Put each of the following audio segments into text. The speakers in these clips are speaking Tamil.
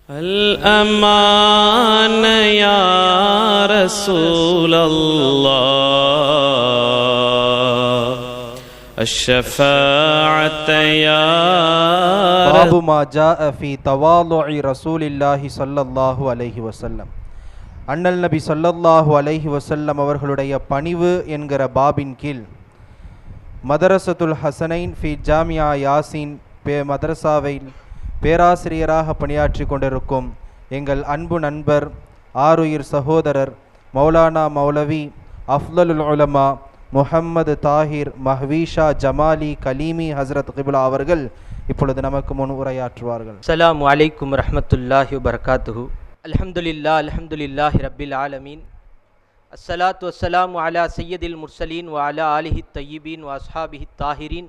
الأمان يا رسول الله الشفاعة يا باب ما جاء في تواضع رسول الله صلى الله عليه وسلم. அண்ணல் நபி ஸல்லல்லாஹு அலைஹி வஸல்லம் அவர்களுடைய பணிவு என்கிற பாபின் கீழ் மதரசத்துல் ஹசனைன் ஃபி ஜாமியா யாசின் மதரசாவில் பேராசிரியராக பணியாற்றி கொண்டிருக்கும் எங்கள் அன்பு நண்பர் ஆருயிர் சகோதரர் மௌலானா மௌலவி அஃலலுல் உலமா முஹம்மது தாஹிர் மஹ்வீஷா ஜமாலி கலீமி ஹஸ்ரத் கிப்லா அவர்கள் இப்பொழுது நமக்கு முன் உரையாற்றுவார்கள். அஸ்ஸலாமு அலைக்கும் வரஹ்மத்துல்லாஹி வபரகாத்துஹு. அல்ஹம்துலில்லாஹி ரப்பில் ஆலமீன். அஸ்ஸலாத்து வஸ்ஸலாமு அலா சய்யதில் முர்சலீன் வ அலா ஆலிஹி தய்யிபீன் வ அஸ்ஹாபிஹி தாஹிரீன்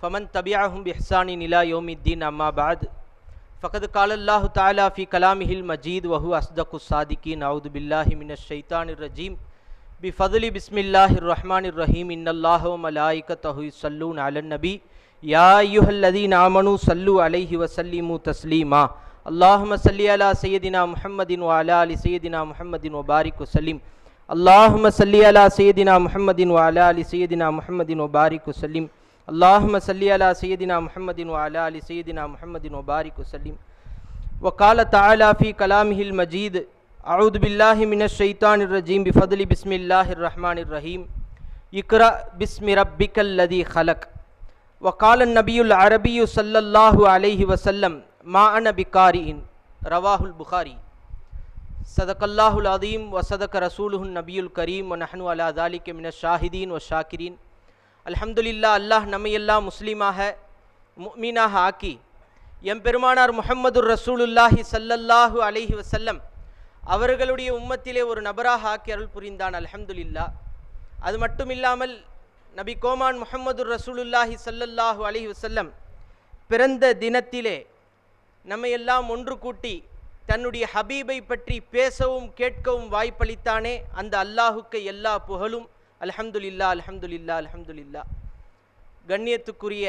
ஃபமன் தபிஅஹும் பிஹ்சானின் இலா யௌமித்தீன். அம்மா பஅத். ஃபகத் கால அல்லாஹு தஆலா ஃபீ கலாமிஹில் மஜீத் வ ஹுவ அஸ்தகுஸ் ஸாதிகீன். அஊது பில்லாஹி மினஷ் ஷைத்தானிர் ரஜீம். பிஃபத்லி பிஸ்மில்லாஹிர் ரஹ்மானிர் ரஹீம். இன்னல்லாஹ வ மலாயிகத்தஹு யுஸல்லூன அலன் நபி யா அய்யுஹல்லதீன ஆமனூ ஸல்லூ அலைஹி வ ஸல்லிமூ தஸ்லீமா. அல்லாஹும்ம ஸல்லி அலா சய்யிதினா முஹம்மதின் வ அலா ஆலி சய்யிதினா முஹம்மதின் வ பாரிக் வ ஸல்லிம். அல்லாஹும்ம ஸல்லி அலா சய்யிதினா முஹம்மதின் வ அலா ஆலி சய்யிதினா முஹம்மதின் வ பாரிக் வ ஸல்லிம். அல்லாஹும்ம ஸல்லி அலா சய்யிதினா முஹம்மதின் வ அலா ஆலி சய்யிதினா முஹம்மதின் வ பாரிக் வ ஸல்லிம். வ கால தஆலா ஃபீ கலாமிஹில் மஜீத். அஊது பில்லாஹி மினஷ் ஷைத்தானிர் ரஜீம். பிஃபத்லி பிஸ்மில்லாஹிர் ரஹ்மானிர் ரஹீம். இக்ரா பிஸ்மி ரப்பிக்கல் லதீ ஹலக். வ கால நபியுல் அரபியு ஸல்லல்லாஹு அலைஹி வஸல்லம் மா அன பிகாரியின். ரவாஹுல் புகாரி. சதகல்லாஹுல் அதீம் வ சதக ரசூலுஹுன் நபியுல் கரீம் வ நஹ்னு அலா ஸாலிக மினஷ் ஷாஹிதீன் வ ஷாக்கிரீன். அல்ஹம்துலில்லாஹ், அல்லாஹ் நம்மையெல்லாம் முஸ்லீமாக முஃமினாக ஆக்கி எம்பெருமானார் முஹம்மதுர் ரசூலுல்லாஹி ஸல்லல்லாஹு அலைஹி வஸல்லம் அவர்களுடைய உம்மத்திலே ஒரு நபராக ஆக்கி அருள் புரிந்தான். அல்ஹம்துலில்லாஹ். அது மட்டும் இல்லாமல் நபி கோமான் முஹம்மதுர் ரசூலுல்லாஹி ஸல்லல்லாஹு அலைஹி வஸல்லம் பிறந்த தினத்திலே நம்மையெல்லாம் ஒன்று கூட்டி தன்னுடைய ஹபீபை பற்றி பேசவும் கேட்கவும் வாய்ப்பளித்தானே, அந்த அல்லாஹுக்கு எல்லா புகழும். அல்ஹம்துலில்லாஹ், அல்ஹம்துலில்லாஹ், அல்ஹம்துலில்லாஹ். கண்ணியத்துக்குரிய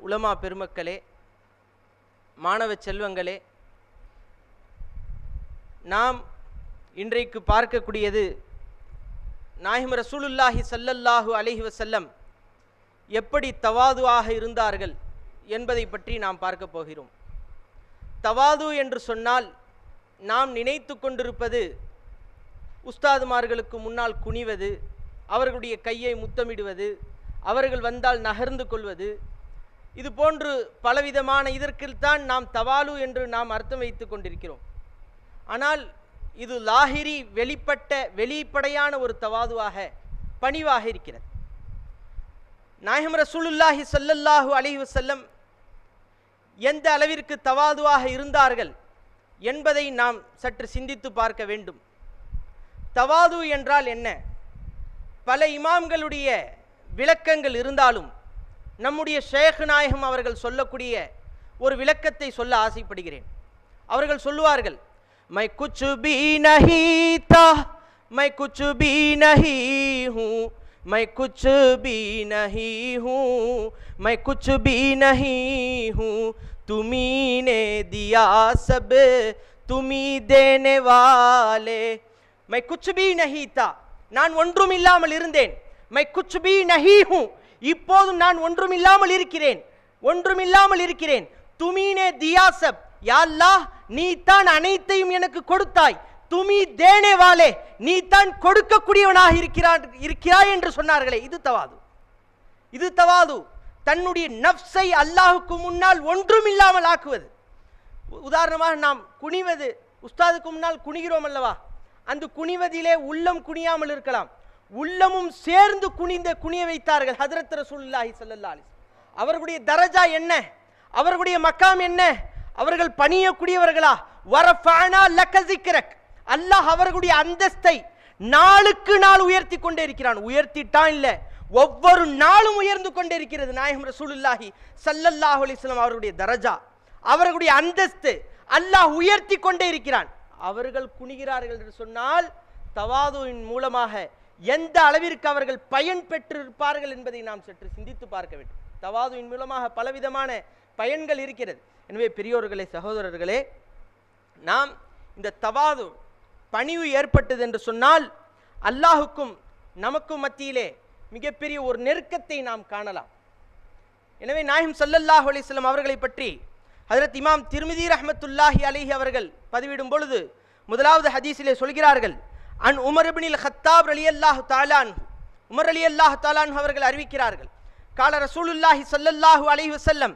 உலமா பெருமக்களே, மாணவ செல்வங்களே, நாம் இன்றைக்கு பார்க்கக்கூடியது நாயகம் ரசூலுல்லாஹி ஸல்லல்லாஹு அலைஹி வஸல்லம் எப்படி தவாதுவாக இருந்தார்கள் என்பதை பற்றி நாம் பார்க்க போகிறோம். தவாது என்று சொன்னால் நாம் நினைத்து கொண்டிருப்பது உஸ்தாதுமார்களுக்கு முன்னால் குனிவது, அவர்களுடைய கையை முத்தமிடுவது, அவர்கள் வந்தால் நகர்ந்து கொள்வது, இது போன்று பலவிதமான இதற்குத்தான் நாம் தவாலு என்று நாம் அர்த்தம் வைத்து கொண்டிருக்கிறோம். ஆனால் இது லாஹிரி வெளிப்படையான ஒரு தவாதுவாக பணிவாக இருக்கிறது. நாயகம் ரசூலுல்லாஹி ஸல்லல்லாஹு அலைஹி வஸல்லம் எந்த அளவிற்கு தவாதுவாக இருந்தார்கள் என்பதை நாம் சற்று சிந்தித்து பார்க்க வேண்டும். தவாது என்றால் என்ன? பல இமாம்களுடைய விளக்கங்கள் இருந்தாலும் நம்முடைய ஷேக் நாயகம் அவர்கள் சொல்லக்கூடிய ஒரு விளக்கத்தை சொல்ல ஆசைப்படுகிறேன். அவர்கள் சொல்லுவார்கள், மை குச் பி நஹீ தா மை குச் பி நஹீ ஹூ மை குச் பி நஹீ ஹூ மை குச் பி நஹீ ஹூ துமீ நே தியா சப் துமீ தேனே வாலே. மை குச் பி நஹீ தா, நான் ஒன்றும் இல்லாமல் இருந்தேன். மை குச் பி நஹீ ஹூ, இப்போதும் நான் ஒன்றும் இல்லாமல் இருக்கிறேன். துமீனே தியா சப், யா அல்லாஹ், நீ தான் அனைத்தையும் எனக்கு கொடுத்தாய். துமி தேனே வாலே, நீ தான் கொடுக்கக்கூடியவனாக இருக்கிறாய் என்று சொன்னார்களே, இது தவாது. தன்னுடைய நஃப்ஸை அல்லாஹுக்கு முன்னால் ஒன்றும் இல்லாமல் ஆக்குவது. உதாரணமாக நாம் குனிவது, உஸ்தாதுக்கு முன்னால் குனிகிறோம் அல்லவா, அந்த குனிவதிலே உள்ளம் குனியாமல் இருக்கலாம், உள்ளமும் சேர்ந்து குனிய வைத்தார்கள் ஹஜ்ரத் ரசூலுல்லாஹி ஸல்லல்லாஹு அலைஹி வஸல்லம். அவர்களுடைய தரஜா என்ன, அவர்களுடைய மக்காம் என்ன, அவர்கள் பணியக்கூடியவர்களா? வரஃபஅனா லக ஸிக்ரக், அல்லாஹ் அவர்களுடைய அந்தஸ்தை நாளுக்கு நாள் உயர்த்தி கொண்டே இருக்கிறான். உயர்த்திட்டான் இல்ல, ஒவ்வொரு நாளும் உயர்ந்து கொண்டே இருக்கிறது. நாயகம் ரசூலுல்லாஹி ஸல்லல்லாஹு அலைஹி வஸல்லம் அவர்களுடைய தரஜா, அவர்களுடைய அந்தஸ்து அல்லாஹ் உயர்த்தி கொண்டே இருக்கிறான். அவர்கள் குனிகிறார்கள் என்று சொன்னால் தவாதுவின் மூலமாக எந்த அளவிற்கு அவர்கள் பயன் பெற்றிருப்பார்கள் என்பதை நாம் சற்று சிந்தித்து பார்க்க வேண்டும். தவாதுவின் மூலமாக பலவிதமான பயன்கள் இருக்கிறது. எனவே பெரியோர்களே, சகோதரர்களே, நாம் இந்த தவாது பணிவு ஏற்பட்டது என்று சொன்னால் அல்லாஹுக்கும் நமக்கும் மத்தியிலே மிகப்பெரிய ஒரு நெருக்கத்தை நாம் காணலாம். எனவே நாயகம் ஸல்லல்லாஹு அலைஹி வஸல்லம் அவர்களை பற்றி ஹஜ்ரத் இமாம் திர்மிதி ரஹ்மத்துல்லாஹி அலைஹி அவர்கள் பதிவிடும் பொழுது முதலாவது ஹதீஸிலே சொல்கிறார்கள், அன் உமர் இப்னுல் ஹத்தாப் ரலியல்லாஹு தஆலா அன்ஹு, உமர் ரலியல்லாஹு தஆலா அன்ஹு அவர்கள் அறிவிக்கிறார்கள், கால ரசூலுல்லாஹி ஸல்லல்லாஹு அலைஹி வஸல்லம்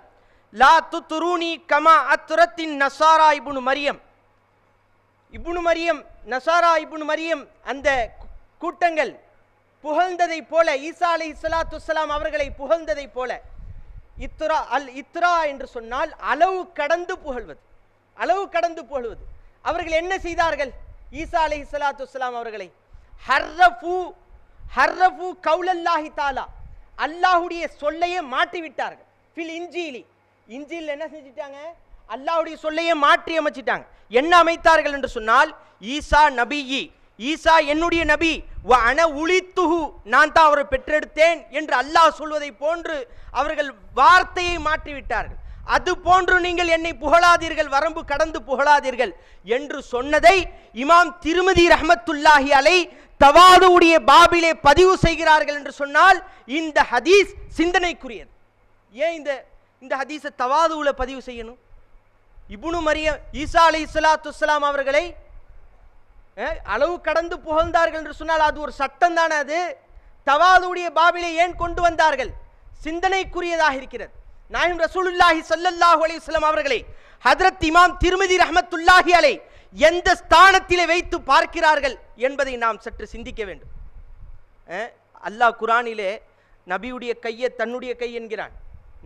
லா துத்ரூனி கமா அத்ரத்தின் நஸாரா இப்னு மரியம். இப்னு மரியம், நஸாரா இப்னு மரியம் அந்த கூட்டங்கள் புகழ்ந்ததை போல, ஈசா அலைஹிஸ்ஸலாத்து வஸ்ஸலாம் அவர்களை புகழ்ந்ததை போல, இத்ரா அல் இத்ரா என்று சொன்னால் அளவு கடந்து புகழ்வது, அளவு கடந்து புகழ்வது. அவர்கள் என்ன செய்தார்கள்? ஈசா அலைஹிஸ்ஸலாத்து வஸ்ஸலாம் அவர்களை ஹர்ரஃபு கௌலல்லாஹி தஆலா, அல்லாஹ்வுடைய சொல்லையே மாற்றி விட்டார்கள். ஃபில் இன்ஜீலி, இன்ஜீல் என்ன செஞ்சிட்டாங்க? அல்லாஹ்வுடைய சொல்லையே மாற்றி அமைச்சிட்டாங்க. என்ன அமைத்தார்கள் என்று சொன்னால், ஈசா நபியி, ஈசா என்னுடைய நபி, வ அன உலித்துஹு, நான் தான் அவரை பெற்றெடுத்தேன் என்று அல்லாஹ் சொல்வதை போன்று அவர்கள் வார்த்தையை மாற்றிவிட்டார்கள். அது போன்று நீங்கள் என்னை புகழாதீர்கள், வரம்பு கடந்து புகழாதீர்கள் என்று சொன்னதை இமாம் திர்மிதி ரஹ்மத்துல்லாஹி அலைஹி தவாதுவுடைய பாபிலே பதிவு செய்கிறார்கள் என்று சொன்னால் இந்த ஹதீஸ் சிந்தனைக்குரியது. ஏன் இந்த ஹதீஸை தவாதுவுல பதிவு செய்யணும்? இப்னு மரியம் ஈசா அலைஹிஸ்ஸலாத்து வஸ்ஸலாம் அவர்களை அளவு கடந்து புகழ்ந்தார்கள் என்று சொன்னால் அது ஒரு சட்டம் தானே. அது தவாதுடைய பாபிலே ஏன் கொண்டு வந்தார்கள்? சிந்தனைக்குரியதாக இருக்கிறது. நாயகம் ரசூலுல்லாஹி ஸல்லல்லாஹு அலைஹி வஸல்லம் அவர்களை ஹஜ்ரத் இமாம் திர்மிதி ரஹ்மத்துல்லாஹி அலைஹி எந்த ஸ்தானத்திலே வைத்து பார்க்கிறார்கள் என்பதை நாம் சற்று சிந்திக்க வேண்டும். அல்லாஹ் குர்ஆனிலே நபியுடைய கையை தன்னுடைய கை என்கிறான்,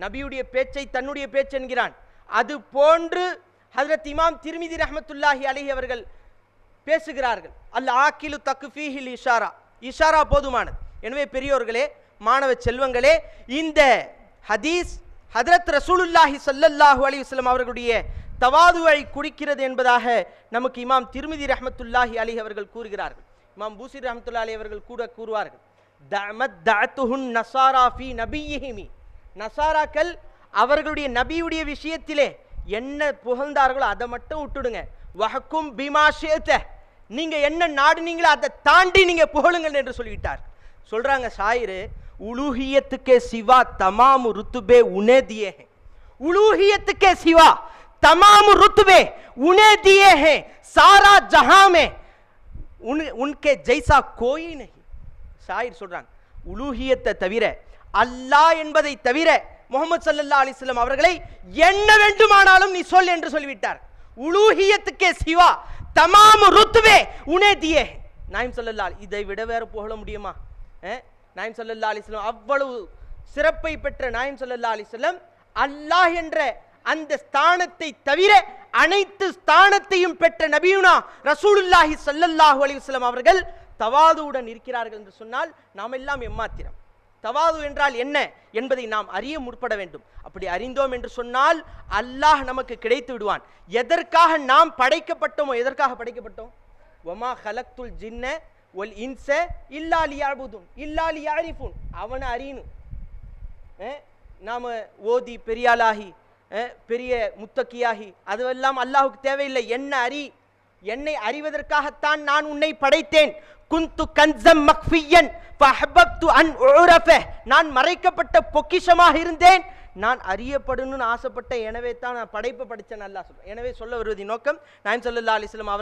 நபியுடைய பேச்சை தன்னுடைய பேச்சு என்கிறான். அது போன்று ஹஜ்ரத் இமாம் திர்மிதி ரஹ்மத்துல்லாஹி அலைஹி அவர்கள் பேசுகிறார்கள். அல் ஆக்கிலு தக்ஃபீஹில் இஷாரா, இஷாரா போதுமானது. எனவே பெரியோர்களே, மாணவ செல்வங்களே, இந்த ஹதீஸ் ஹஜ்ரத் ரசூலுல்லாஹி ஸல்லல்லாஹு அலைஹி வஸல்லம் அவர்களுடைய தவாதுவை குறிக்கிறது என்பதாக நமக்கு இமாம் திர்மிதி ரஹ்மத்துல்லாஹி அலைஹி அவர்கள் கூறுகிறார்கள். இமாம் பூசிரி ரஹ்மத்துல்லாஹி அலைஹி அவர்கள் கூட கூறுவார்கள், தஅமத்தஹுன் நஸாரா ஃபீ நபியிஹிமி, நஸாராக்கள் அவர்களுடைய நபியுடைய விஷயத்திலே என்ன புகழ்ந்தார்களோ அதை மட்டும் விட்டுடுங்க. வஹக்கும் பிமா ஷிஅத, நீங்க என்ன நாடுனீங்களோ அதை தாண்டி நீங்க புகழுங்கள் என்று சொல்லிவிட்டார். சொல்றாங்க ஷாயிரு, உலூஹியத்துக்கே சிவா தமாமு ருத்துபே உனே தியே ஹே, உலூஹியத்துக்கே சிவா தமாமு ருத்துபே உனே தியே ஹே, சாரா ஜஹாं में उनके जैसा कोई नहीं. ஷாயிர் சொல்றாங்க, உலூஹியத்தை தவிர, அல்லாஹ் என்பதை தவிர முஹம்மது ஸல்லல்லாஹு அலைஹி வஸல்லம் அவர்களை என்ன வேண்டுமானாலும் நீ சொல் என்று சொல்லிவிட்டார். உலூஹியத்துக்கே சிவா தமாமு ருத்பே உனே தியே. நாயகம் ஸல்லல்லாஹு அலைஹி, இதை விட வேற புகழ முடியுமா? நாயகம் ஸல்லல்லாஹு அலைஹி வஸல்லம் அவ்வளவு சிறப்பை பெற்ற நாயகம் ஸல்லல்லாஹு அலைஹி வஸல்லம் அல்லாஹ் என்ற அந்த ஸ்தானத்தை தவிர அனைத்து ஸ்தானத்தையும் பெற்ற நபியுனா ரசூலுல்லாஹி ஸல்லல்லாஹு அலைஹி வஸல்லம் அவர்கள் தவாதுவுடன் இருக்கிறார்கள் என்று சொன்னால் நாம் எல்லாம் எம்மாத்திரம். தவாது என்றால் என்ன என்பதை நாம் அறிய முற்பட வேண்டும். அப்படி அறிந்தோம் என்று சொன்னால் அல்லாஹ் நமக்கு கிடைத்து விடுவான். எதற்காக நாம் படைக்கப்பட்டோமோ, எதற்காக படைக்கப்பட்டோம்? வமா ஹலக்துல் ஜின்ன வல் இன்ஸ இல்லா லியஅபுதுன் இல்லா லியஅரிஃபுன், அவனை அறியணும். நாம ஓதி பெரியாளாகி பெரிய முத்தக்கியாகி அதுவெல்லாம் அல்லாஹுக்கு தேவையில்லை. என்ன அறி, என்னை அறிவதற்காகத்தான் நான் உன்னை படைத்தேன். குந்து கன்ஸம் மக்ஃபியன் ஃபஹபப்து அன் உரஃப, நான் மறைக்கப்பட்ட பொக்கிஷமாக இருந்தேன், நான் அறியப்படணும்னு ஆசைப்பட்டேன், எனவே தான் நான் படைப்பை படித்தேன் அல்லாஹ் சொல்றேன். எனவே சொல்ல வருவதின் நோக்கம், நாயகம் ஸல்லல்லாஹு அலைஹி வஸல்லம்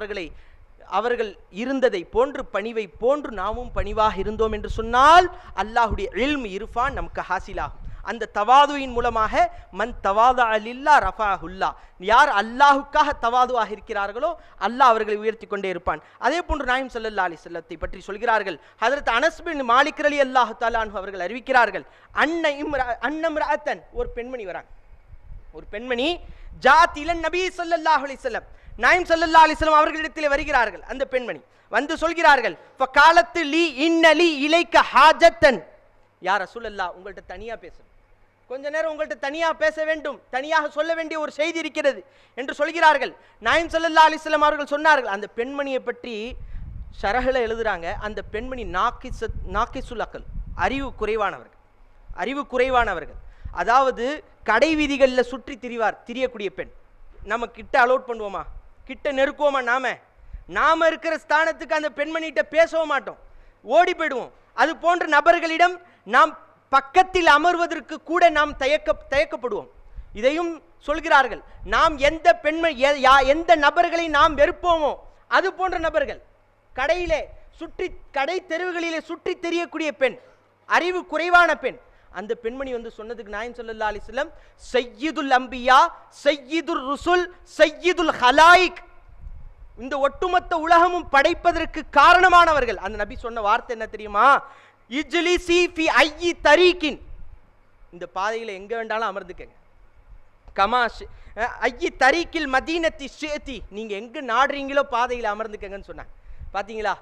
அவர்கள் இருந்ததை போன்று பணிவை போன்று நாமும் பணிவாக இருந்தோம் என்று சொன்னால் அல்லாஹுடைய இல்ம் இர்ஃபான் நமக்கு ஹாசிலாகும். அந்த தவாதுவின் மூலமாக மன் தவாதா லில்லா ரஃபஅஹுல்லா, யார் அல்லாஹுக்காக தவாதுவாக இருக்கிறார்களோ அல்லாஹ் அவர்களை உயர்த்தி கொண்டே இருப்பான். அதே போன்று நாயகம் ஸல்லல்லாஹு அலைஹி வஸல்லத்தை பற்றி சொல்கிறார்கள். ஹஜ்ரத் அனஸ் பின் மாலிக் ரலியல்லாஹு தஆலா அன்ஹு அவர்கள் அறிவிக்கிறார்கள், அன்னம்ரஅத்தன், ஒரு பெண்மணி வராங்க, ஒரு பெண்மணி ஜாத் இலன் நபி ஸல்லல்லாஹு அலைஹி வஸல்லம், நாயகம் ஸல்லல்லாஹு அலைஹி வஸல்லம் அவர்களிடத்தில் வருகிறார்கள். அந்த பெண்மணி வந்து சொல்கிறார்கள், ஃபகாலத்து லி இன்னலி இலைக்க ஹாஜத்தன், யா ரசூலல்லாஹ், உங்கள்கிட்ட தனியா பேசணும், கொஞ்ச நேரம் உங்கள்கிட்ட தனியா பேச வேண்டும், தனியாக சொல்ல வேண்டிய ஒரு செய்தி இருக்கிறது என்று சொல்கிறார்கள். நாயகம் ஸல்லல்லாஹு அலைஹி வஸல்லம் அவர்கள் சொன்னார்கள். அந்த பெண்மணியை பற்றி ஷரஹ்ல எழுதுறாங்க, அந்த பெண்மணி நாக்கிசுல் அக்கல், அறிவு குறைவானவர்கள், அதாவது கடை வீதிகளில் சுற்றி திரியக்கூடிய பெண். நம்ம கிட்ட அலோட் பண்ணுவோமா? கிட்ட நெருக்குவோமா? நாம இருக்கிற ஸ்தானத்துக்கு அந்த பெண்மணிகிட்ட பேசவும் மாட்டோம், ஓடி போயிடுவோம். அது போன்ற நபர்களிடம் நாம் பக்கத்தில் அமர்வதற்கு கூட நாம் தயக்கப்படுவோம். இதையும் சொல்கிறார்கள், நாம் எந்த நபர்களை நாம் வெறுப்போமோ அது போன்ற நபர்கள், கடை தெருவுகளிலே சுற்றி தெரியக்கூடிய பெண், அறிவு குறைவான பெண், அந்த பெண்மணி வந்து சொன்னதுக்கு நாயகம் ஸல்லல்லாஹு அலைஹி வஸல்லம் சய்யிதுல் அம்பியா, சய்யிதுர் ருசுல், சய்யிதுல் ஹலாயிக், இந்த ஒட்டுமொத்த உலகமும் படைப்பதற்கு காரணமானவர்கள். அந்த நபி சொன்ன வார்த்தை என்ன தெரியுமா? இஜ்லிசி ஃபி ஐயி தரீகின், இந்த பாதையில் எங்க வேண்டாலும் அமர்ந்துக்கங்க. கமா ஐயி தரீக்கில் மதீனத்தி ஷேதி, நீங்க எங்க நாடுறீங்களோ பாதையில் அமர்ந்துக்கங்கன்னு சொன்னாங்க. பாத்தீங்களா,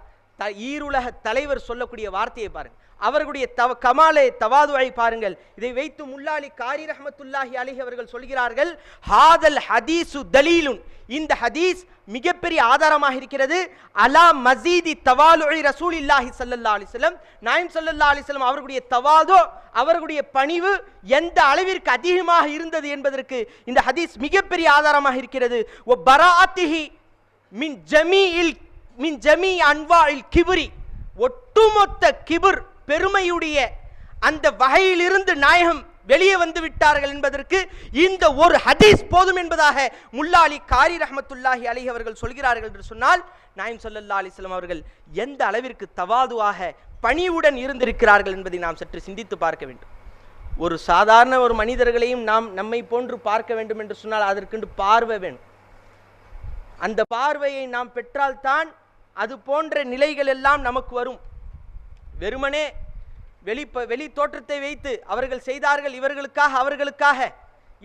ஈருலக தலைவர் சொல்லக்கூடிய வார்த்தையை பாருங்க, அவர்களுடைய கமாலை தவாதுவை பாருங்கள். இதை வைத்து முல்லாலி காரி ரஹ்மத்துல்லாஹி அலைஹி அவர்கள் சொல்கிறார்கள், ஹாதல் ஹதீசு தலீலுன், இந்த ஹதீஸ் மிகப்பெரிய ஆதாரமாக இருக்கிறது. அலா மஸீதி தவாலுஇ ரசூலில்லாஹி ஸல்லல்லாஹு அலைஹி வஸல்லம், நாயகம் ஸல்லல்லாஹு அலைஹி வஸல்லம் அவர்களுடைய தவாது, அவர்களுடைய பணிவு எந்த அளவிற்கு அதிகமாக இருந்தது என்பதற்கு இந்த ஹதீஸ் மிகப்பெரிய ஆதாரமாக இருக்கிறது. வ பராஅத்திஹி மின் ஜமீ அன்வாஇல் கிப்ரி, ஒட்டுமொத்த கிபர் பெருமையுடைய அந்த வகையிலிருந்து நாயகம் வெளியே வந்து விட்டார்கள் என்பதற்கு இந்த ஒரு ஹதீஸ் போதும் என்பதாக முல்லாலி காரி ரஹ்மத்துல்லாஹி அலைஹி அவர்கள் சொல்கிறார்கள் என்று சொன்னால், நாயகம் ஸல்லல்லாஹு அலைஹி வஸல்லம் அவர்கள் எந்த அளவிற்கு தவாதுவாக பணிவுடன் இருந்திருக்கிறார்கள் என்பதை நாம் சற்று சிந்தித்து பார்க்க வேண்டும். ஒரு சாதாரண ஒரு மனிதர்களையும் நாம் நம்மை போன்று பார்க்க வேண்டும் என்று சொன்னால் அதற்கென்று பார்வை வேணும். அந்த பார்வையை நாம் பெற்றால்தான் அது போன்ற நிலைகள் எல்லாம் நமக்கு வரும். வெறுமனே வெளி தோற்றத்தை வைத்து அவர்கள் செய்தார்கள் இவர்களுக்காக அவர்களுக்காக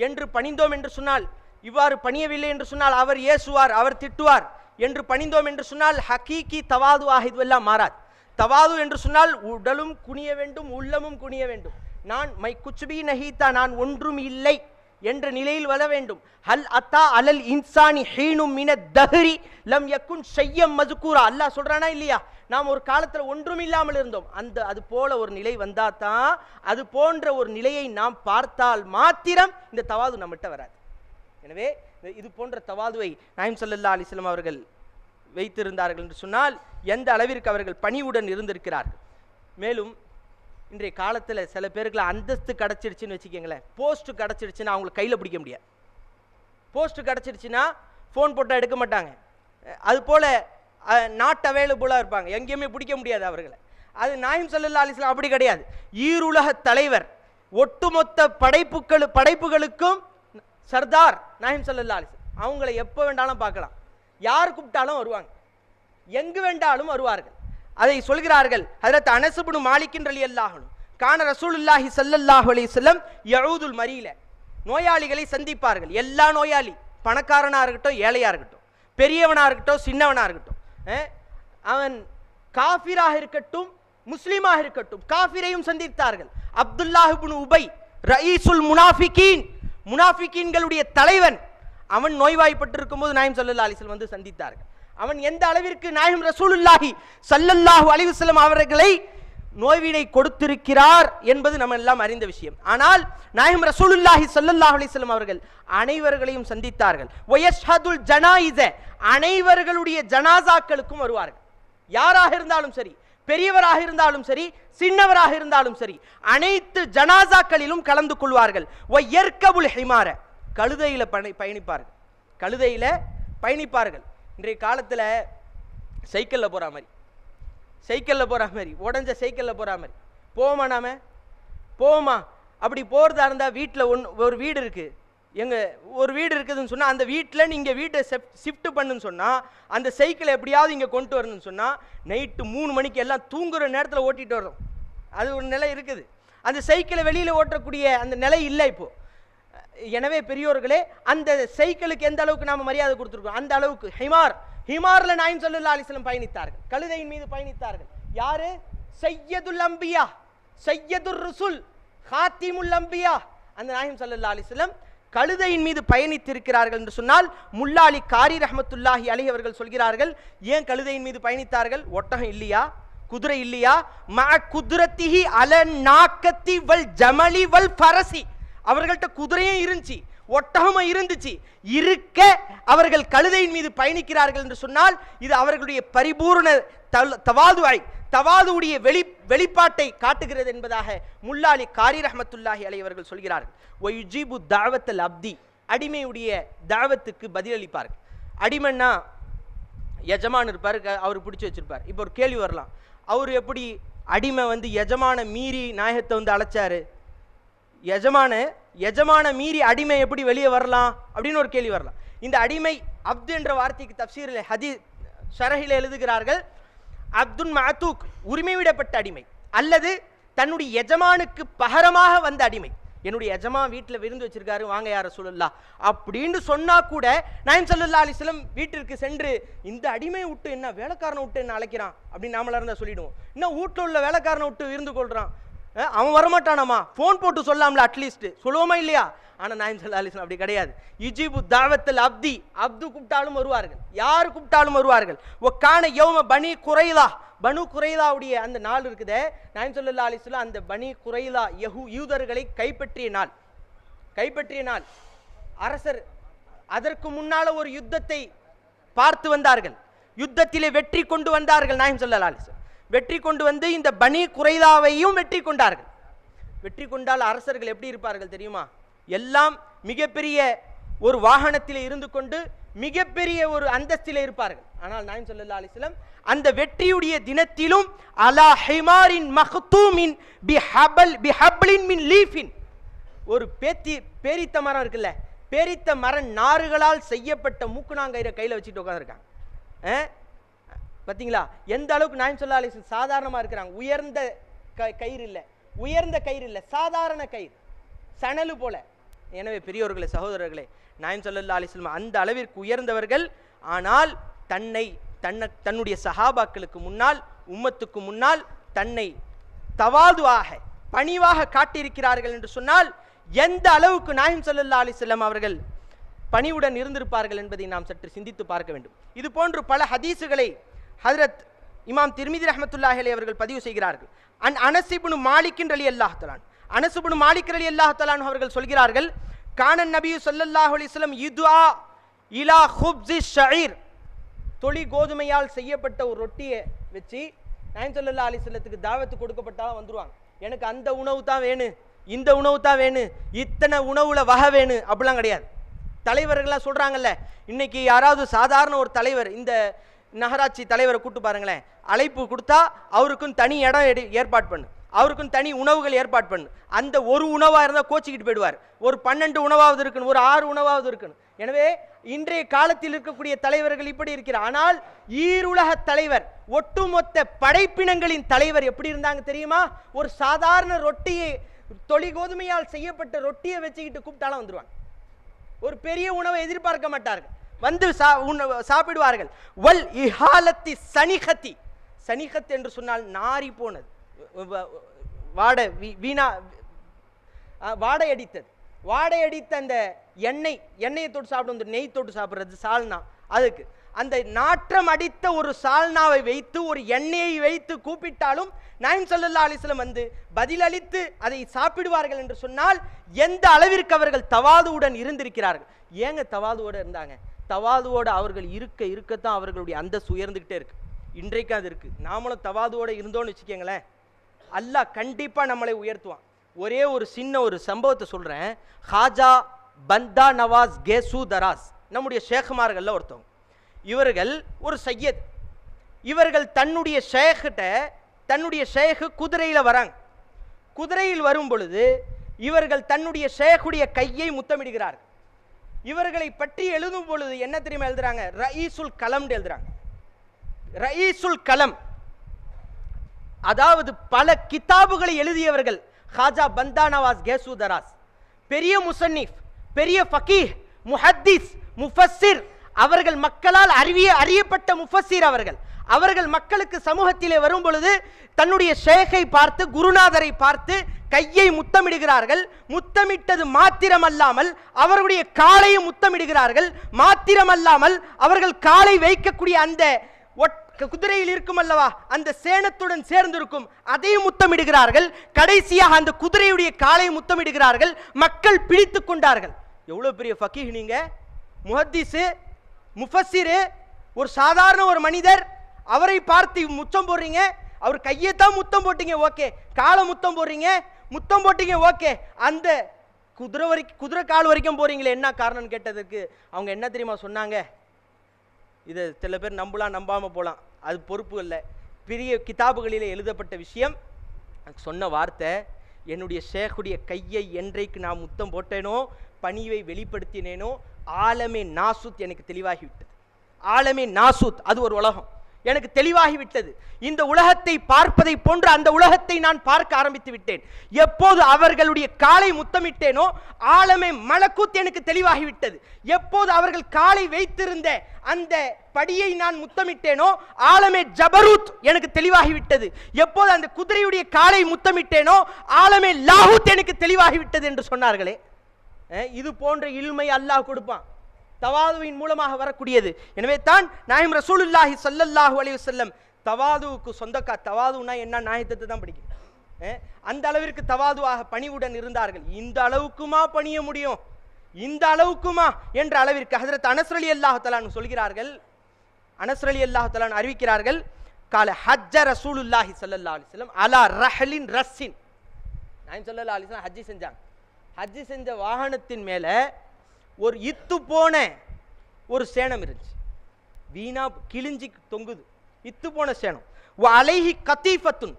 என்று பணிந்தோம் என்று சொன்னால், இவ்வாறு பணியவில்லை என்று சொன்னால் அவர் ஏசுவார், அவர் திட்டுவார் என்று பணிந்தோம் என்று சொன்னால் ஹக்கீகி தவாதுவாக இதுவெல்லாம் மாறாது. தவாது என்று சொன்னால் உடலும் குனிய வேண்டும், உள்ளமும் குனிய வேண்டும். நான் மை குச்பி நஹீதா, நான் ஒன்றும் இல்லை என்ற நிலையில் வர வேண்டும். ஹல் அத்தா அலல் இன்சானி ஹீனும் மினத் தஹ்ரி லம் யகுன் ஷையம் மஸ்கூரா, அல்லாஹ் சொல்றானா இல்லையா? நாம் ஒரு காலத்தில் ஒன்றும் இல்லாமல் இருந்தோம், அது போல ஒரு நிலை வந்தா தான், அது போன்ற ஒரு நிலையை நாம் பார்த்தால் மாத்திரம் இந்த தவாது நம்மகிட்ட வராது. எனவே இது போன்ற தவாதுவை நாயகம் ஸல்லல்லாஹு அலைஹி வஸல்லம் அவர்கள் வைத்திருந்தார்கள் என்று சொன்னால் எந்த அளவிற்கு அவர்கள் பணிவுடன் இருந்திருக்கிறார்கள். மேலும் இன்றைய காலத்தில் சில பேருக்கு அந்தஸ்து கிடச்சிருச்சுன்னு வச்சுக்கோங்களேன், போஸ்ட் கிடச்சிருச்சுன்னா அவங்களுக்கு கையில் பிடிக்க முடியாது. போஸ்ட் கிடச்சிருச்சுன்னா ஃபோன் போட்டால் எடுக்க மாட்டாங்க. அதுபோல் நாட் அவைலபிளாக இருப்பாங்க, எங்கேயுமே பிடிக்க முடியாது அவர்களை. அது நாயகம் ஸல்லல்லாஹு அலைஹி வஸல்லம் அப்படி கிடையாது. ஈருலக தலைவர், ஒட்டுமொத்த படைப்புகளுக்கும் சர்தார் நாயகம் ஸல்லல்லாஹு அலைஹி வஸல்லம். அவங்கள எப்போ வேண்டாலும் பார்க்கலாம், யார் கூப்பிட்டாலும் வருவாங்க, எங்கு வேண்டாலும் வருவார்கள். அதை சொல்கிறார்கள் ஹஜ்ரத் அனஸ் இப்னு மாலிக் ரலியல்லாஹு அன்ஹு, கான ரசூலுல்லாஹி ஸல்லல்லாஹு அலைஹி வஸல்லம் யஊதுல் மரீல, நோயாளிகளை சந்திப்பார்கள். எல்லா நோயாளி, பணக்காரனாக இருக்கட்டும், ஏழையாக இருக்கட்டும், பெரியவனாக இருக்கட்டும், சின்னவனாக இருக்கட்டும், அவன் காஃபிராக இருக்கட்டும், முஸ்லீமாக இருக்கட்டும், காஃபிரையும் சந்தித்தார்கள். அப்துல்லாஹ் இப்னு உபை ரயீசுல் முனாஃபிகீன்களுடைய தலைவன், அவன் நோய்வாய்ப்பட்டிருக்கும் போது நாயகம் ஸல்லல்லாஹு அலைஹி வஸல்லம் வந்து சந்தித்தார்கள். அவன் எந்த அளவிற்கு நாயகம் ரசூலுல்லாஹி ஸல்லல்லாஹு அலைஹி வஸல்லம் அவர்களை நோய்வினை கொடுத்திருக்கிறார் என்பது நம்ம எல்லாம் அறிந்த விஷயம். ஆனால் நாயகம் ரசூலுல்லாஹி ஸல்லல்லாஹு அலைஹி வஸல்லம் அவர்கள் அனைவர்களையும் சந்தித்தார்கள். வயஷ்ஹதுல் ஜனாயிஸ, அனைவர்களுடைய ஜனாசாக்களுக்கும் வருவார்கள். யாராக இருந்தாலும் சரி, பெரியவராக இருந்தாலும் சரி, சின்னவராக இருந்தாலும் சரி, அனைத்து ஜனாசாக்களிலும் கலந்து கொள்வார்கள். வயர்கபுல் ஹிமார, கழுதையில பயணிப்பார்கள். இன்றைய காலத்தில் சைக்கிளில் போகிற மாதிரி உடஞ்ச சைக்கிளில் போகிற மாதிரி போவோமா? அப்படி போகிறதா இருந்தால் வீட்டில் ஒரு வீடு இருக்குது, ஒரு வீடு இருக்குதுன்னு சொன்னால் அந்த வீட்டில் நீங்கள் வீட்டை ஷிஃப்ட் பண்ணுன்னு சொன்னால் அந்த சைக்கிளை எப்படியாவது இங்கே கொண்டு வரணும்னு சொன்னால் நைட்டு 3 மணிக்கு எல்லாம் தூங்குகிற நேரத்தில் ஓட்டிகிட்டு வரோம். அது ஒரு நிலை இருக்குது. அந்த சைக்கிளை வெளியில் ஓட்டக்கூடிய அந்த நிலை இல்லை இப்போது. எனவே பெரியோர்களே, அந்த சைக்கிளுக்கு எந்த அளவுக்கு நாம் மரியாதை கொடுத்துருக்கோம், அந்த அளவுக்கு ஹிமாரில் நாயகம் ஸல்லல்லாஹு அலைஹி வஸல்லம் பயணித்தார்கள், கழுதையின் மீது பயணித்தார்கள். யாரு? சையதுல் அம்பியா, சையதுர் ருசுல், ஹாத்திமுல் அம்பியா, அந்த நாயகம் ஸல்லல்லாஹு அலைஹி வஸல்லம் கழுதையின் மீது பயணித்திருக்கிறார்கள் என்று சொன்னால் முல்லாலி காரி ரஹ்மத்துல்லாஹி அலைஹி அவர்கள் சொல்கிறார்கள், ஏன் கழுதையின் மீது பயணித்தார்கள்? ஒட்டகம் இல்லையா, குதிரை இல்லையா? மா குத்ரத்திஹி அல நாக்கத்தி வல் ஜமலி வல் ஃபரசி, அவர்கள்ட்ட குதிரையும் இருந்துச்சு, ஒட்டகமும் இருந்துச்சு. இருக்க அவர்கள் கழுதையின் மீது பயணிக்கிறார்கள் என்று சொன்னால் இது அவர்களுடைய பரிபூர்ண தவாதுடைய வெளிப்பாட்டை காட்டுகிறது என்பதாக முல்லாலி காரி ரஹ்மத்துல்லாஹி அலைஹி அவர்கள் சொல்கிறார்கள். வயுஜிபு தாவத்தல் அப்தி, அடிமையுடைய தாவத்துக்கு பதிலளிப்பார்கள். அடிமைன்னா எஜமான் இருப்பார், அவர் பிடிச்சி வச்சிருப்பார். இப்போ ஒரு கேள்வி வரலாம், அவர் எப்படி அடிமை எஜமான மீறி நாயகத்தை அழைச்சாரு, எஜமான மீறி அடிமை எப்படி வெளியே வரலாம் அப்படின்னு ஒரு கேள்வி வரலாம். இந்த அடிமை அப்து என்ற வார்த்தைக்கு தப்சீரில் ஹதீஸ் ஷரஹில் எழுதுகிறார்கள், அப்துன் மஅதூக் உரிமை விடப்பட்ட அடிமை, அல்லது தன்னுடைய எஜமானுக்கு பகரமாக வந்த அடிமை. என்னுடைய எஜமான் வீட்டில் விருந்து வச்சிருக்காரு, வாங்க யார ரசூலுல்லாஹ் அப்படின்னு சொன்னா கூட நாயகம் ஸல்லல்லாஹு அலைஹி வஸல்லம் வீட்டிற்கு சென்று இந்த அடிமையை விட்டு என்ன வேலைக்காரனை விட்டு என்ன அழைக்கிறான் அப்படின்னு நாமளா இருந்தா சொல்லிடுவோம். இன்னும் வீட்டில் உள்ள வேலைக்காரனை விட்டு விருந்து கொள்றான், அவன் வரமாட்டானாமா, போன் போட்டு சொல்லலாம்ல, அட்லீஸ்ட் சொல்லுவோமா இல்லையா? ஆனா நாயகம் ஸல்லல்லாஹு அலைஹி வஸல்லம் அப்படி கிடையாது. இஜிபு தாவத்தல் அப்தி, அப்து கூப்பிட்டாலும் வருவார்கள், யாரு கூப்பிட்டாலும் வருவார்கள். ஒக்கான யௌம பனி குரைலா, பனு குரைலாவுடைய அந்த நாள் இருக்குதே, நாயகம் ஸல்லல்லாஹு அலைஹி வஸல்லம் அந்த பனி குரைலா யூதர்களை கைப்பற்றிய நாள். அரசர் அதற்கு முன்னால ஒரு யுத்தத்தை பார்த்து வந்தார்கள், யுத்தத்திலே வெற்றி கொண்டு வந்தார்கள். நாயகம் ஸல்லல்லாஹு அலைஹி வஸல்லம் வெற்றி கொண்டு வந்து இந்த பனி குரைலாவையும் வெற்றி கொண்டார்கள். வெற்றி கொண்டால் அரசர்கள் எப்படி இருப்பார்கள் தெரியுமா? எல்லாம் மிகப்பெரிய ஒரு வாகனத்திலே இருந்து கொண்டு மிகப்பெரிய ஒரு அந்தஸ்திலே இருப்பார்கள். ஆனால் நாயகம் ஸல்லல்லாஹு அலைஹி வஸல்லம் அந்த வெற்றியுடைய தினத்திலும் அலா ஹிமாரின் மக்தூமின் பிஹப்லின் மின் லீஃபின், ஒரு பேரித்த மரம் இருக்குல்ல, பேரித்த மர நாறுகளால் செய்யப்பட்ட மூக்குநாங்கயிறை கையில வச்சுட்டு உட்கார்ந்திருக்காங்க. பார்த்தீங்களா எந்த அளவுக்கு நாயகம் ஸல்லல்லாஹு அலைஹி வஸல்லம் சாதாரணமா இருக்கிறாங்க. உயர்ந்த கயிறு இல்லை, சாதாரண கயிறு, சணலு போல. எனவே பெரியோர்களே, சகோதரர்களே, நாயகம் ஸல்லல்லாஹு அலைஹி வஸல்லம் அந்த அளவிற்கு உயர்ந்தவர்கள். ஆனால் தன்னுடைய சஹாபாக்களுக்கு முன்னால், உம்மத்துக்கு முன்னால் தன்னை தவாதுவாக பணிவாக காட்டியிருக்கிறார்கள் என்று சொன்னால் எந்த அளவுக்கு நாயகம் ஸல்லல்லாஹு அலைஹி வஸல்லம் அவர்கள் பணிவுடன் இருந்திருப்பார்கள் என்பதை நாம் சற்று சிந்தித்து பார்க்க வேண்டும். இது போன்று பல ஹதீசுகளை ஹஜ்ரத் இமாம் திர்மிதி ரஹ்மத்துல்லாஹி அலைஹி அவர்கள் பதிவு செய்கிறார்கள். அனஸ் இப்னு மாலிக் ரலியல்லாஹு தஆலா, அனஸ் இப்னு மாலிக் ரலியல்லாஹு தஆலா அவர்கள் சொல்கிறார்கள், கானன் நபி ஸல்லல்லாஹு அலைஹி வஸல்லம் யுதுஆ இலா ஹுப்ஸி ஷஈர், தொழி கோதுமையால் செய்யப்பட்ட ஒரு ரொட்டியை வச்சு நாயகம் ஸல்லல்லாஹு அலைஹி வஸல்லத்துக்கு தாவத்து கொடுக்கப்பட்டாலும் வந்துருவாங்க. எனக்கு அந்த உணவு தான் வேணும், இந்த உணவு தான் வேணும், இத்தனை உணவுல வகை வேணும் அப்படிலாம் கிடையாது. தலைவர்கள்லாம் சொல்றாங்கல்ல, இன்னைக்கு யாராவது சாதாரண ஒரு தலைவர், இந்த நகராட்சி தலைவரை கூட்டு பாருங்களேன், அழைப்பு கொடுத்தா அவருக்கும் தனி இடம் ஏற்பாடு பண்ணு, அவருக்கும் தனி உணவுகள் ஏற்பாடு பண்ணு. அந்த ஒரு உணவா இருந்தால் கோச்சிக்கிட்டு போயிடுவார். ஒரு 12 உணவாவது இருக்கணும், ஒரு 6 உணவாவது இருக்கணும். எனவே இன்றைய காலத்தில் இருக்கக்கூடிய தலைவர்கள் இப்படி இருக்கிறார். ஆனால் ஈருலக தலைவர், ஒட்டுமொத்த படைப்பினங்களின் தலைவர் எப்படி இருந்தாங்க தெரியுமா? ஒரு சாதாரண ரொட்டியை, தொழி கோதுமையால் செய்யப்பட்ட ரொட்டியை வச்சுக்கிட்டு கூப்பிட்டாலும் வந்துருவாங்க. ஒரு பெரிய உணவை எதிர்பார்க்க மாட்டார்கள், வந்து சாப்பிடுவார்கள். வல் இஹாலத்தி சனிகத்தி, சனிகத் என்று சொன்னால் நாரி போனது, வாடை அடித்த அந்த எண்ணெயை தொட்டு சாப்பிடும், நெய் தொட்டு சாப்பிடுறது சால்னா, அதுக்கு அந்த நாற்றம் அடித்த ஒரு சால்னாவை வைத்து ஒரு எண்ணெயை வைத்து கூப்பிட்டாலும் நாயகம் ஸல்லல்லாஹு அலைஹி வஸல்லம் வந்து பதிலளித்து அதை சாப்பிடுவார்கள் என்று சொன்னால் எந்த அளவிற்கு அவர்கள் தவாதுவுடன் இருந்திருக்கிறார்கள். ஏங்க தவாதுவோடு இருந்தாங்க? தவாதுவோடு அவர்கள் இருக்கத்தான் அவர்களுடைய அந்தஸ்து உயர்ந்துகிட்டே இருக்கு. இன்றைக்கு அது இருக்கு. நாமளும் தவாதுவோடு இருந்தோன்னு வச்சுக்கோங்களேன், அல்லாஹ் கண்டிப்பா நம்மளை உயர்த்துவான். ஒரே ஒரு சின்ன ஒரு சம்பவத்தை சொல்றேன். ஹாஜா பந்தா நவாஸ் கேசு தராஸ், நம்முடைய ஷேகுமார்கள்ல ஒருத்தவங்க. இவர்கள் ஒரு சையத். இவர்கள் தன்னுடைய ஷேகு குதிரையில வராங்க. குதிரையில் வரும் பொழுது இவர்கள் தன்னுடைய ஷேகுடைய கையை முத்தமிடுகிறார்கள். இவர்களை பற்றி எழுதும் பொழுது என்ன தெரியுமா எழுதுறாங்க? ரயீசுல் கலம் எழுதுறாங்க. ரயீசுல் கலம், அதாவது பல கிதாபுகளை எழுதியவர்கள் ஹாஜா பந்தா நவாஸ் கேசு தராஸ். பெரிய முசன்னிஃப், பெரிய ஃபகீஹ், முஹத்திஸ், முஃபஸ்ஸிர். அவர்கள் மக்களால் அறியப்பட்ட முஃபஸ்ஸிர். அவர்கள் மக்களுக்கு சமூகத்திலே வரும் பொழுது தன்னுடைய ஷேகை பார்த்து, குருநாதரை பார்த்து கையை முத்தமிடுகிறார்கள். முத்தமிட்டது மாத்திரமல்லாமல் அவர்களுடைய காலையும் முத்தமிடுகிறார்கள். மாத்திரமல்லாமல் அவர்கள் காலை வைக்கக்கூடிய அந்த குதிரையில் இருக்கும் அல்லவா, அந்த சேணத்துடன் சேர்ந்திருக்கும், அதையும் முத்தமிடுகிறார்கள். கடைசியாக அந்த குதிரையுடைய காலை முத்தமிடுகிறார்கள். மக்கள் பிடித்துக் கொண்டார்கள். எவ்வளோ பெரிய ஃபக்கீஹ் நீங்க, முஹத்திஸு, முஃபஸ்ஸிரு, ஒரு சாதாரண ஒரு மனிதர், அவரை பார்த்து முத்தம் போடுறீங்க. அவர் கையைத்தான் முத்தம் போட்டீங்க, ஓகே. காலை முத்தம் போடுறீங்க, முத்தம் போட்டீங்க, ஓகே. அந்த குதிரை கால் வரைக்கும் போறீங்களே, என்ன காரணம்னு கேட்டதுக்கு அவங்க என்ன தெரியுமா சொன்னாங்க? இதை சில பேர் நம்பலாம், நம்பாம போகலாம், அது பொறுப்பு இல்லை. பெரிய கிதாபுகளிலே எழுதப்பட்ட விஷயம். சொன்ன வார்த்தை, என்னுடைய ஷேக்குடைய கையை என்றைக்கு நான் முத்தம் போட்டேனோ, பணிவை வெளிப்படுத்தினேனோ, ஆலமே நாசூத் எனக்கு தெளிவாகிவிட்டது. ஆலமே நாசூத், அது ஒரு உலகம், எனக்கு தெளிவாகிவிட்டது. இந்த உலகத்தை பார்ப்பதை போன்று அந்த உலகத்தை நான் பார்க்க ஆரம்பித்து விட்டேன். எப்போது அவர்களுடைய காலை முத்தமிட்டேனோ, ஆலமே மலக்கூத் எனக்கு தெளிவாகிவிட்டது. எப்போது அவர்கள் காலை வைத்திருந்த அந்த படியை நான் முத்தமிட்டேனோ, ஆலமே ஜபரூத் எனக்கு தெளிவாகிவிட்டது. எப்போது அந்த குதிரையுடைய காலை முத்தமிட்டேனோ, ஆலமே லாஹூத் எனக்கு தெளிவாகிவிட்டது என்று சொன்னார்களே. இது போன்ற இல்மை அல்லாஹ் கொடுப்பான், தவாதுவின் மூலமாக வரக்கூடியது. எனவே தான் நாயகம் ரசூலுல்லாஹி ஸல்லல்லாஹு அலைஹி வஸல்லம் தவாதுவுக்கு சொந்தக்கா. தவாதுனா என்ன, நாயகத்தை தான் படிக்கும். அந்த அளவிற்கு தவாதுவாக பணிவுடன் இருந்தார்கள். இந்த அளவுக்குமா பணிய முடியும், இந்த அளவுக்குமா என்ற அளவிற்கு ஹஜ்ரத் அனஸ் ரலியல்லாஹு தஆலா சொல்கிறார்கள். அனஸ் ரலியல்லாஹு தஆலா அறிவிக்கிறார்கள், கால ஹஜ்ஜ ரசூலுல்லாஹி ஸல்லல்லாஹு அலைஹி வஸல்லம் அலா ரஹலின் ரஸ்ஸின். நாயகம் ஸல்லல்லாஹு அலைஹி வஸல்லம் ஹஜ்ஜி செஞ்சாங்க. ஹஜ்ஜி செஞ்ச வாகனத்தின் மேல ஒரு இத்து போன ஒரு சேணம் இருந்துச்சு, வீணா கிழிஞ்சி தொங்குது, இத்து போன சேணம். அலைஹி கத்தீஃபத்துன்,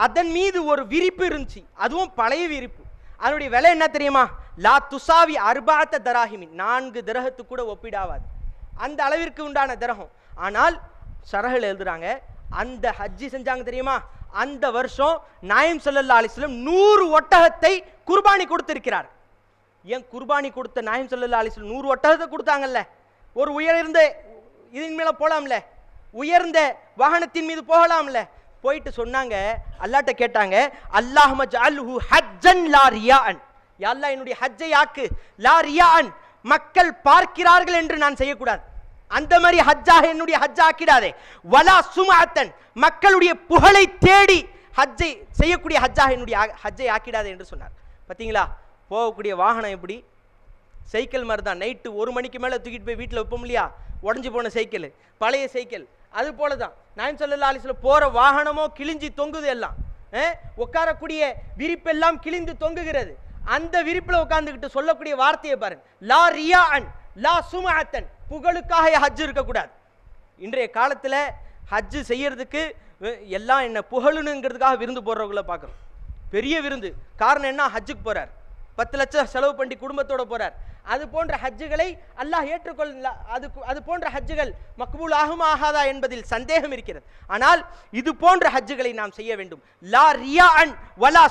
அதன் மீது ஒரு விரிப்பு இருந்துச்சு, அதுவும் பழைய விரிப்பு. அதனுடைய விலை என்ன தெரியுமா? லா துசாவி அர்பாத்த தராஹிமின், 4 திரகத்து கூட ஒப்பிடாவாது, அந்த அளவிற்கு உண்டான திரகம். ஆனால் ஷரஹில் எழுதுறாங்க, அந்த ஹஜ்ஜி செஞ்சாங்க தெரியுமா, அந்த வருஷம் நாயம் ஸல்லல்லாஹு அலைஹி வஸல்லம் 100 ஒட்டகத்தை குர்பானி கொடுத்திருக்கிறார். ஏன் குர்பானி கொடுத்த நாயம் ஸல்லல்லாஹு அலைஹி வஸல்லம் 100 ஒட்டகத்தை கொடுத்தாங்கல்ல, ஒரு உயர்ந்த இதன் மேல போலாம்ல, உயர்ந்த வாகனத்தின் மீது போகலாம்ல. போயிட்டு சொன்னாங்க, அல்லாஹ்ட்ட கேட்டாங்க, அல்லாஹும்ம ஜஅல்ஹு ஹஜ்ஜன் லா ரியாஅன், யா அல்லாஹ் என்னுடைய ஹஜ்ஜை ஆக்கு லா ரியாஅன், மக்கள் பார்க்கிறார்கள் என்று நான் செய்யக்கூடாது, அந்த மாதிரி ஹஜ்ஜாக என்னுடைய ஹஜ்ஜா ஆக்கிடாதே. வலா சுமஅத்தன், மக்களுடைய புகழை தேடி ஹஜ்ஜை செய்யக்கூடிய ஹஜ்ஜாக என்னுடைய ஹஜ்ஜை ஆக்கிடாதே என்று சொன்னார். பார்த்தீங்களா, போகக்கூடிய வாகனம் எப்படி? சைக்கிள் மாதிரி தான். நைட்டு 1 மணிக்கு மேலே தூக்கிட்டு போய் வீட்டில் வைப்போம் இல்லையா, உடஞ்சி போன சைக்கிள், பழைய சைக்கிள், அது போல தான் நாயகம் ஸல்லல்லாஹு அலைஹி வஸல்லம் போகிற வாகனமோ கிழிஞ்சி தொங்குது, எல்லாம் உட்காரக்கூடிய விரிப்பெல்லாம் கிழிந்து தொங்குகிறது. அந்த விரிப்பில் உட்கார்ந்துக்கிட்டு சொல்லக்கூடிய வார்த்தையை பாருங்க, லா ரியாஅன் லா சுமஅத்தன், புகழுக்காக ஹஜ் இருக்கக்கூடாது. இன்றைய காலத்தில் ஹஜ்ஜு செய்யறதுக்கு எல்லாம் என்ன புகழுனுங்கிறதுக்காக விருந்து போடுறவங்கள பார்க்குறோம், பெரிய விருந்து. காரணம் என்ன? ஹஜ்ஜுக்கு போகிறார், 10 லட்சம் செலவு பண்ணி குடும்பத்தோட போறார். அது போன்ற ஹஜ்ஜுகளை அல்லாஹ் ஏற்றுக்கொள்ள, அது போன்ற ஹஜ்ஜுகள் மக்பூல் ஆகுமா ஆகாதா என்பதில் சந்தேகம் இருக்கிறது. ஆனால் இது போன்ற ஹஜ்ஜுகளை நாம் செய்ய வேண்டும். லா ரியாஅன் வலா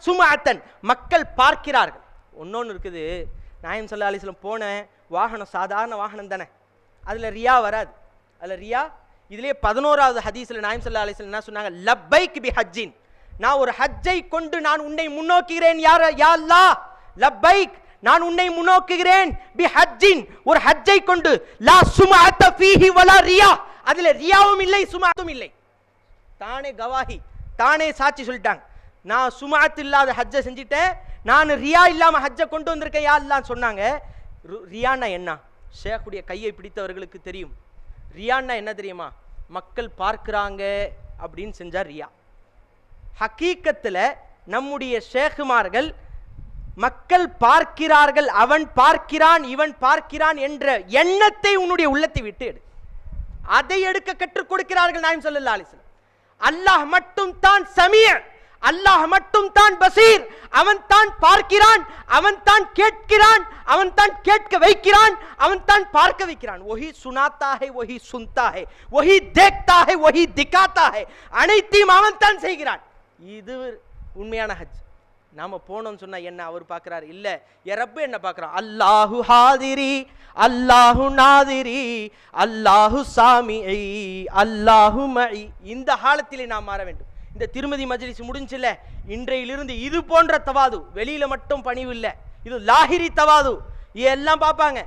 சுமஅத்தன், மக்கள் பார்க்கிறார்கள். ஒன்னொன்று இருக்குது, நாயகம் ஸல்லல்லாஹு அலைஹி வஸல்லம் போன வாகனம் சாதாரண வாகனம் தானே, அதுல ரியா வராது. அதுல ரியா, இதுலயே 11வது ஹதீஸ்ல நாயகம் ஸல்லல்லாஹு அலைஹி வஸல்லம் என்ன சொன்னாங்க? லப்பைக் பி ஹஜ்ஜின், நான் ஒரு ஹஜ்ஜை கொண்டு நான் உன்னை முன்னோக்குகிறேன் யா அல்லாஹ், லப்பைக் நான் உன்னை முன்னோக்குகிறேன், பி ஹஜ்ஜின் ஒரு ஹஜ்ஜை கொண்டு, லா சுமஅத ஃபீஹி வலா ரியா, அதுல ரியாவும் இல்லை சுமஅத்தும் இல்லை. தானே கவாஹி, தானே சாட்சி சொல்லிட்டாங்க, நான் சுமஅத் இல்லாத ஹஜ்ஜை செஞ்சிட்டேன், நான் ரியா இல்லாம ஹஜ்ஜை கொண்டு வந்திருக்கேன் யா அல்லாஹ் சொன்னாங்க. ரியான்னா என்ன? ஷேக்குடைய கையை பிடித்தவர்களுக்கு தெரியும். ரியான்னா என்ன தெரியுமா? மக்கள் பார்க்கிறாங்க அப்படின்னு செஞ்சா ரியா. ஹக்கீக்கத்தில் நம்முடைய ஷேகுமார்கள் மக்கள் பார்க்கிறார்கள், அவன் பார்க்கிறான், இவன் பார்க்கிறான் என்ற எண்ணத்தை உன்னுடைய உள்ளத்தை விட்டு எடு. அதை எடுக்க கற்றுக் கொடுக்கிறார்கள் நாயகம் ஸல்லல்லாஹு அலைஹி வஸல்லம். அல்லாஹ் மட்டும் தான் சமீஅ், அல்லாஹ் மட்டும் தான் பசீர், அவன் தான் பார்க்கிறான், அவன் தான் கேட்கிறான், அவன் தான் கேட்க வைக்கிறான், அவன் தான் பார்க்க வைக்கிறான். वही सुनाता है, वही सुनता है, वही देखता है, वही दिखाता है, அனைத்தையும் அவன் தான் செய்கிறான். இது உண்மையான ஹஜ். நாம போனோம்னு சொன்னா என்ன அவர் பார்க்கிறார்? இல்ல, என் ரப்பு என்ன பார்க்கிறான்? அல்லாஹு ஹாதிரி, அல்லாஹு நாதிரி, அல்லாஹு சாமிஐ, அல்லாஹு மஇ. இந்த ஹாலத்திலே நாம் மாற வேண்டும். இந்த திருமதி மஜ்லிஸ் முடிஞ்சில்ல, இன்றையிலிருந்து இது போன்ற தவாது, வெளியில மட்டும் பணிவு இல்லை, இது லாஹிரி தவாது. எல்லாம் பார்ப்பாங்க.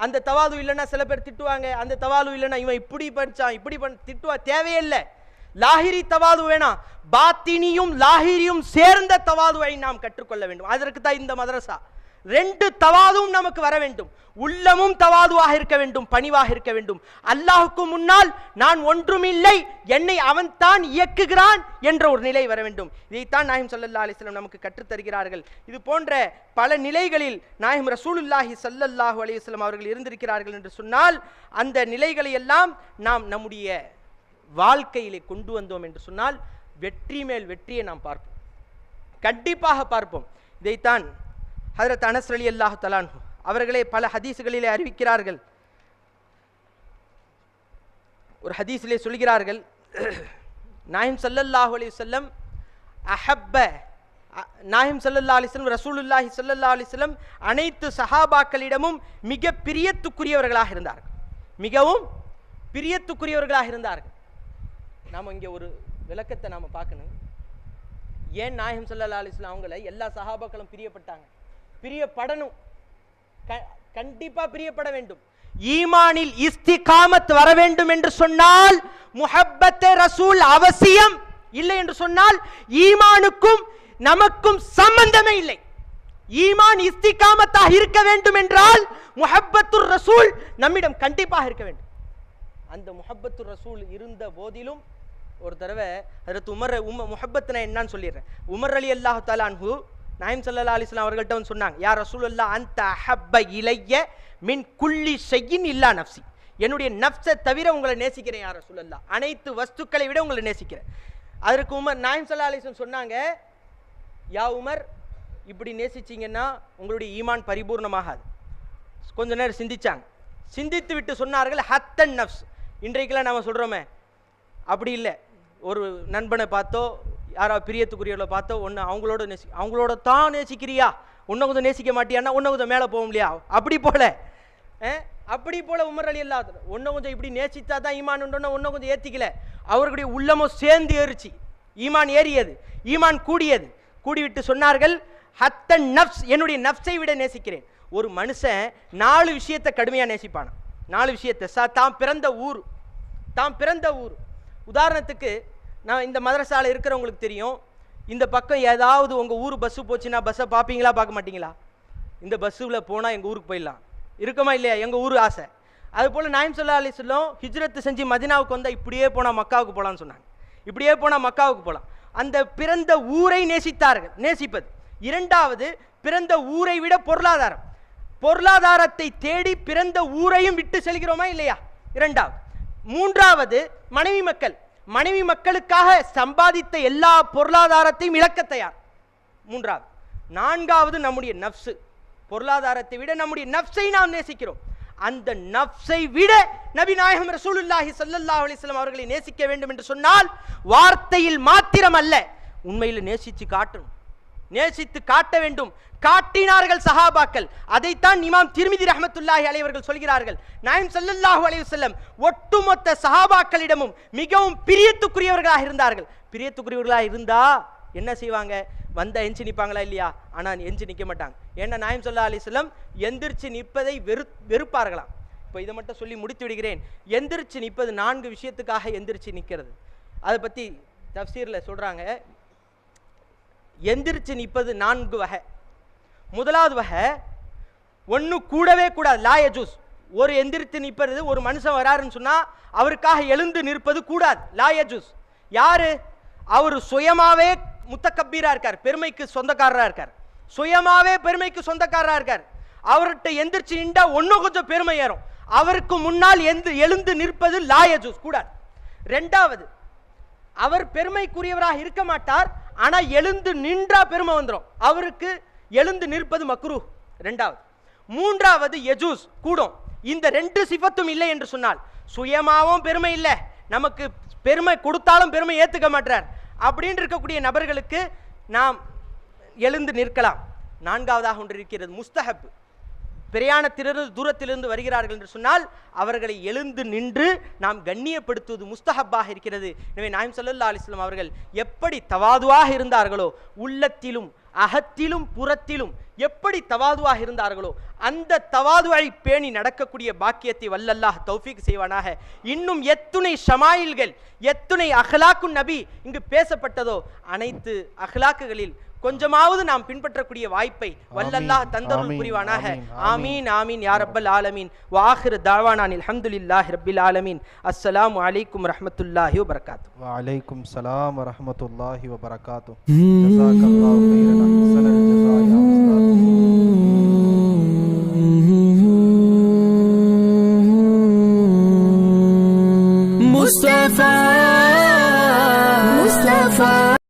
அந்த தவாது இல்லைன்னா சில பேர் திட்டுவாங்க, அந்த தவாது இல்லைன்னா இவன் இப்படி படிச்சான் இப்படி திட்டுவா, தேவையில்லை. லாஹிரி தவாது வேணாம், பாத்தினியும் லாஹிரியும் சேர்ந்த தவாதுவை நாம் கற்றுக்கொள்ள வேண்டும். அதற்கு தான் இந்த மதரசா. 2 தவாதுவும் நமக்கு வர வேண்டும். உள்ளமும் தவாதுவாக இருக்க வேண்டும், பணிவாக இருக்க வேண்டும். அல்லாஹுக்கு முன்னால் நான் ஒன்றுமில்லை, என்னை அவன் தான் இயக்குகிறான் என்ற ஒரு நிலை வர வேண்டும். இதைத்தான் நாயகம் ஸல்லல்லாஹு அலைஹி வஸல்லம் நமக்கு கற்றுத் தருகிறார்கள். இது போன்ற பல நிலைகளில் நாயகம் ரசூலுல்லாஹி ஸல்லல்லாஹு அலைஹி வஸல்லம் அவர்கள் இருந்திருக்கிறார்கள் என்று சொன்னால், அந்த நிலைகளை எல்லாம் நாம் நம்முடைய வாழ்க்கையிலே கொண்டு வந்தோம் என்று சொன்னால் வெற்றி மேல் வெற்றியை நாம் பார்ப்போம், கண்டிப்பாக பார்ப்போம். இதைத்தான் ஹஜ்ரத் அனஸ் ரலியல்லாஹு தஆலா அன்ஹு அவர்களே பல ஹதீஸ்களிலே அறிவிக்கிறார்கள். ஒரு ஹதீஸிலே சொல்கிறார்கள், நாயகம் ஸல்லல்லாஹு அலைஹி வஸல்லம் நாயகம் ஸல்லல்லாஹு அலைஹி வஸல்லம் ரசூலுல்லாஹி ஸல்லல்லாஹு அலைஹி வஸல்லம் அனைத்து சஹாபாக்களிடமும் மிக பிரியத்துக்குரியவர்களாக இருந்தார்கள், மிகவும் பிரியத்துக்குரியவர்களாக இருந்தார்கள். நாம் இங்கே ஒரு விளக்கத்தை நாம் பார்க்கணும். ஏன் நாயகம் ஸல்லல்லாஹு அலைஹி வஸல்லம் அவங்கள எல்லா சஹாபாக்களும் பிரியப்பட்டாங்க? பிரியப்படணும், கண்டிப்பா பிரியப்பட வேண்டும். ஈமானில் இஸ்திகாமத் வர வேண்டும் என்று சொன்னால் முஹப்பத்தே ரசூல் அவசியம். இல்லை என்று சொன்னால் ஈமானுக்கும் நமக்கும் சம்பந்தமே இல்லை. ஈமான் இஸ்திகாமத்தாக இருக்க வேண்டும் என்றால் முஹப்பத்துர் ரசூல் நம்மிடம் கண்டிப்பாக இருக்க வேண்டும். அந்த முஹப்பத்துர் ரசூல் இருந்த போதிலும் ஒரு தடவை ஹஜ்ரத் முஹப்பத்னா என்னன்னு சொல்லிடுறேன். உமர் ரலியல்லாஹு தஆலா அன்ஹு நாயகம் ஸல்லல்லாஹு அலைஹி வஸல்லம் அவர்கள்ட்ட வந்து சொன்னாங்க, யா ரசூலல்லாஹ் அன்த அஹப்ப இலைய மின் குல்லி ஷைஇன் இல்லா நஃப்ஸி, என்னுடைய நஃப்ஸை தவிர உங்களை நேசிக்கிறேன் யா ரசூலல்லாஹ், அனைத்து வஸ்துக்களை விட உங்களை நேசிக்கிறேன். அதற்கு நாயகம் ஸல்லல்லாஹு அலைஹி வஸல்லம் சொன்னாங்க, யா உமர், இப்படி நேசிச்சிங்கன்னா உங்களுடைய ஈமான் பரிபூர்ணமாகாது. கொஞ்ச நேரம் சிந்திச்சாங்க, சிந்தித்து விட்டு சொன்னார்கள், ஹத்தன் நஃப்ஸ். இன்றைக்கெல்லாம் நம்ம சொல்கிறோமே, அப்படி இல்லை. ஒரு நண்பனை பார்த்தோ யாராவது பிரியத்துக்குரியவர்களை பார்த்தோ ஒன்று அவங்களோட தான் நேசிக்கிறியா, ஒன்றை கொஞ்சம் நேசிக்க மாட்டியான்னா ஒன்றை கொஞ்சம் மேலே போகும் இல்லையா, அப்படி போல உமர் ரலியல்லாஹு அன்ஹு ஒன்றை கொஞ்சம் இப்படி நேசித்தா தான் ஈமான் உண்டோன்னா ஒன்றை கொஞ்சம் ஏற்றிக்கல. அவர்களுடைய உள்ளமும் சேர்ந்து ஏறிச்சு, ஈமான் ஏறியது, ஈமான் கூடியது. கூடிவிட்டு சொன்னார்கள், ஹத்தன் நஃப்ஸ், என்னுடைய நஃப்ஸை விட நேசிக்கிறேன். ஒரு மனுஷன் 4 விஷயத்தை கடுமையாக நேசிப்பானா, 4 விஷயத்தை. தாம் பிறந்த ஊர். உதாரணத்துக்கு நான் இந்த மதரசாவில் இருக்கிறவங்களுக்கு தெரியும், இந்த பக்கம் ஏதாவது உங்கள் ஊர் பஸ்ஸு போச்சுன்னா பஸ்ஸை பார்ப்பீங்களா பார்க்க மாட்டீங்களா? இந்த பஸ்ஸில் போனால் எங்கள் ஊருக்கு போயிடலாம், இருக்குமா இல்லையா? எங்கள் ஊர் ஆசை. அதுபோல் நாயகம் ஸல்லல்லாஹு அலைஹி வஸல்லம் ஹிஜ்ரத்து செஞ்சு மதீனாவுக்கு வந்தால் இப்படியே போனால் மக்காவுக்கு போகலான்னு சொன்னாங்க. இப்படியே போனால் மக்காவுக்கு போகலாம். அந்த பிறந்த ஊரை நேசிப்பது. 2வது, பிறந்த ஊரை விட பொருளாதாரத்தை தேடி பிறந்த ஊரையும் விட்டு செல்கிறோமா இல்லையா? 2வது. 3வது, மனைவி மக்களுக்காக சம்பாதித்த எல்லா பொருளாதாரத்தையும் இழக்க தயார். 3வது. 4வது, நம்முடைய நஃப்ஸு. பொருளாதாரத்தை விட நம்முடைய நஃப்ஸை நாம் நேசிக்கிறோம். அந்த நஃப்ஸை விட நபி நாயகம் ரசூலுல்லாஹி ஸல்லல்லாஹு அலைஹி வஸல்லம் அவர்களை நேசிக்க வேண்டும் என்று சொன்னால் வார்த்தையில் மாத்திரம் அல்ல, உண்மையில் நேசித்து காட்ட வேண்டும். காட்டினார்கள் சஹாபாக்கள். அதைத்தான் இமாம் திர்மிதி ரஹ்மத்துல்லாஹி அலைஹி அவர்கள் சொல்கிறார்கள், நாயகம் ஸல்லல்லாஹு அலைஹி வஸல்லம் ஒட்டுமொத்த சஹாபாக்களிடமும் மிகவும் பிரியத்துக்குரியவர்களாக இருந்தார்கள். பிரியத்துக்குரியவர்களாக இருந்தா என்ன செய்வாங்க? வந்த எஞ்சி நிற்பாங்களா இல்லையா? ஆனால் எஞ்சி நிற்க மாட்டாங்க. ஏன்னா நாயகம் ஸல்லல்லாஹு அலைஹி வஸல்லம் எந்திரிச்சு நிற்பதை வெறுப்பார்களாம். இப்போ இதை மட்டும் சொல்லி முடித்து விடுகிறேன். எந்திரிச்சு நிற்பது 4 விஷயத்துக்காக எந்திரிச்சு நிற்கிறது. அதை பற்றி தஃப்சீரில் சொல்கிறாங்க. எந்திரிச்சு நிற்பது 4 வகை. 1வது வகை, ஒன்று கூடவே கூடாது, லா யஜூஸ். ஒரு எந்திரித்து நிற்பது, ஒரு மனுஷன் வராருன்னு சொன்னால் அவருக்காக எழுந்து நிற்பது கூடாது, லா யஜூஸ். யாரு? அவர் சுயமாவே முத்தக்கபீரா இருக்கார், பெருமைக்கு சொந்தக்காரராக இருக்கார், சுயமாவே பெருமைக்கு சொந்தக்காரராக இருக்கார். அவர்கிட்ட எந்திரிச்சு நின்றா ஒன்றும் கொஞ்சம் பெருமை ஏறும். அவருக்கு முன்னால் எழுந்து நிற்பது லா யஜூஸ், கூடாது. 2வது, அவர் பெருமைக்குரியவராக இருக்க மாட்டார், ஆனால் எழுந்து நின்றா பெருமை வந்துடும், அவருக்கு எழுந்து நிற்பது மக்ரூஹ். 2வது. 3வது, யஜூஸ், கூடும். இந்த 2 சிஃபத்தும் இல்லை என்று சொன்னால், சுயமாவும் பெருமை இல்லை, நமக்கு பெருமை கொடுத்தாலும் பெருமை ஏற்றுக்க மாட்டார் அப்படின்னு இருக்கக்கூடிய நபர்களுக்கு நாம் எழுந்து நிற்கலாம். 4வதாக ஒன்று இருக்கிறது, முஸ்தஹப். பிரயாணத்திலிருந்து தூரத்திலிருந்து வருகிறார்கள் என்று சொன்னால் அவர்களை எழுந்து நின்று நாம் கண்ணியப்படுத்துவது முஸ்தஹப்பாக இருக்கிறது. எனவே நாயகம் ஸல்லல்லாஹு அலைஹி வஸல்லம் அவர்கள் எப்படி தவாதுவாக இருந்தார்களோ, உள்ளத்திலும் அகத்திலும் புறத்திலும் எப்படி தவாதுவாக இருந்தார்களோ அந்த தவாதுவை பேணி நடக்கக்கூடிய பாக்கியத்தை வல்லல்லாஹ் தௌஃபீக் செய்வானாக. இன்னும் எத்துணை ஷமாயில்கள், எத்துணை அஹ்லாக்கு நபி இங்கு பேசப்பட்டதோ அனைத்து அஹ்லாக்குகளில் கொஞ்சமாவது நாம் பின்பற்றக்கூடிய வாய்ப்பை வல்லல்லாஹ் தந்தருள் புரிவானாக. ஆமீன் ஆமீன் யா ரப்பல் ஆலமீன். வ ஆகிரு தஅவானா அல்ஹம்துலில்லாஹி ரப்பில் ஆலமீன். அஸ்ஸலாமு அலைக்கும் வரஹ்மத்துல்லாஹி வ பரகாத்துஹு. வ அலைக்கும் ஸலாம் வ ரஹ்மத்துல்லாஹி வ பரகாத்துஹு. ஜஸாக்கல்லாஹு கைரன் அஹ்ஸனல் ஜஸா யா உஸ்தாத். Mustafa